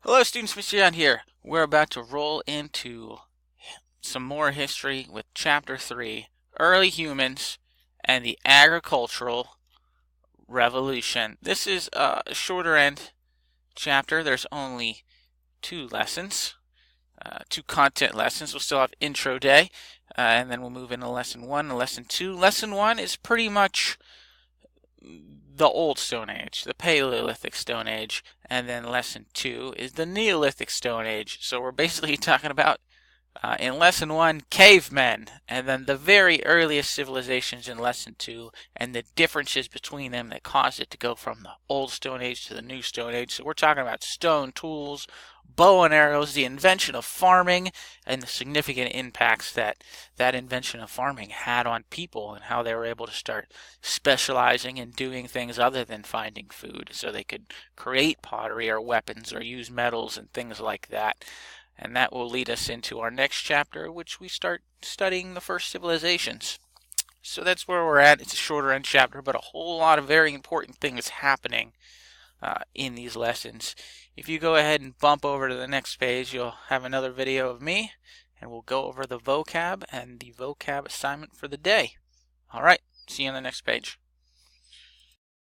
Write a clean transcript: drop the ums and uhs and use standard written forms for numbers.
Hello students, Mr. John here. We're about to roll into some more history with Chapter 3, Early Humans and the Agricultural Revolution. This is a shorter end chapter. There's only two lessons, two content lessons. We'll still have intro day, and then we'll move into lesson 1 and lesson 2. Lesson 1 is pretty much the Old Stone Age, the Paleolithic Stone Age, and then lesson 2 is the Neolithic Stone Age. So we're basically talking about, in lesson 1, cavemen, and then the very earliest civilizations in lesson 2, and the differences between them that caused it to go from the Old Stone Age to the New Stone Age. So we're talking about stone tools, bow and arrows, the invention of farming, and the significant impacts that that invention of farming had on people and how they were able to start specializing in doing things other than finding food so they could create pottery or weapons or use metals and things like that. And that will lead us into our next chapter, which we start studying the first civilizations. So that's where we're at. It's a shorter end chapter, but a whole lot of very important things happening in these lessons. If you go ahead and bump over to the next page, you'll have another video of me, and we'll go over the vocab and the vocab assignment for the day. All right, see you on the next page.